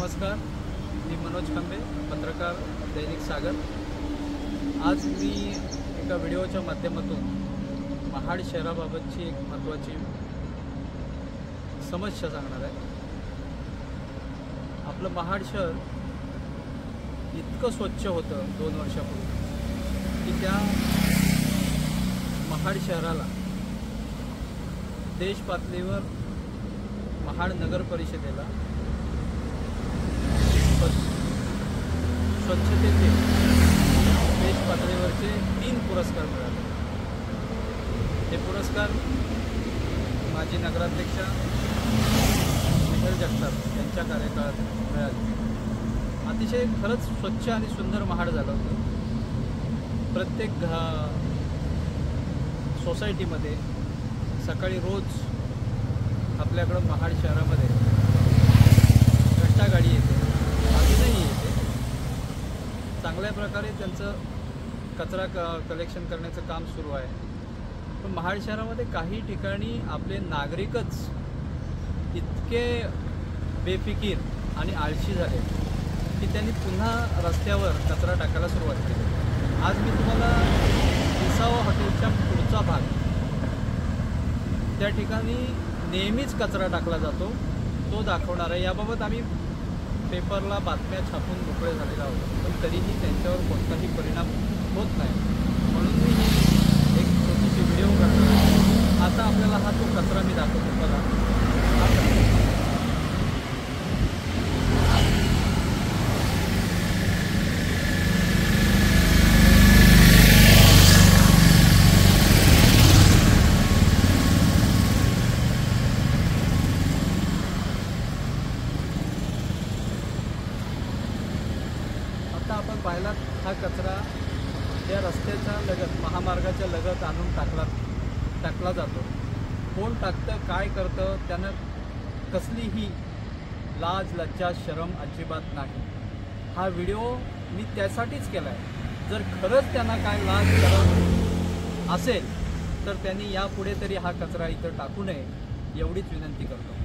नमस्कार, मी मनोज खंबे, पत्रकार, दैनिक सागर। आज मी एका व्हिडिओच्या माध्यमातून महाड शहराबाबतची एक महत्त्वाची समस्या सांगणार आहे। आपलं महाड शहर इतकं स्वच्छ होतं 2 वर्षापूर्वी की त्या महाड शहराला देश पातळीवर महाड नगर परिषदेला स्वच्छतेचे देश पातळीवरचे 3 पुरस्कार मिळाले। हे पुरस्कार माजी नगराध्यक्षा मेहर जगताप यांच्या कार्यकाळात मिळाले। अतिशय खरंच स्वच्छ आणि सुंदर महाड झालं होतं। प्रत्येक सोसायटीमध्ये सकाळी रोज आपल्याकडं महाड शहरामध्ये घंटा गाडी येते, अजूनही येते। चांगल्या प्रकारे त्यांचं कचरा कलेक्शन करण्याचं काम सुरू आहे। पण महाड शहरामध्ये काही ठिकाणी आपले नागरिकच इतके बेफिकीर आणि आळशी झाले की त्यांनी पुन्हा रस्त्यावर कचरा टाकायला सुरुवात केली। आज मी तुम्हाला विसावा हॉटेलच्या पुढचा भाग, त्या ठिकाणी नेहमीच कचरा टाकला जातो, तो दाखवणार आहे। याबाबत आम्ही पेपरला बातम्या छापून मोकळे झालेला आहोत, पण तरीही त्यांच्यावर कोणताही परिणाम होत नाही। म्हणून मी एक छोटीशी व्हिडिओ करणार आहे। आता आपल्याला हा तो कचरा मी दाखवतो, बघा हा कचरा। आता आपण पाहिला हा कचरा या रस्त्याच्या लगत, महामार्गाच्या लगत आणून टाकला जातो। कोण टाकतं, काय करतं, त्यानं कसलीही लाज लज्जा शरम अजिबात नाही। हा व्हिडिओ मी त्यासाठीच केला आहे। जर खरंच त्यांना काय लाज शरम असेल तर त्यांनी यापुढे तरी हा कचरा इथं टाकू नये, एवढीच विनंती करतो।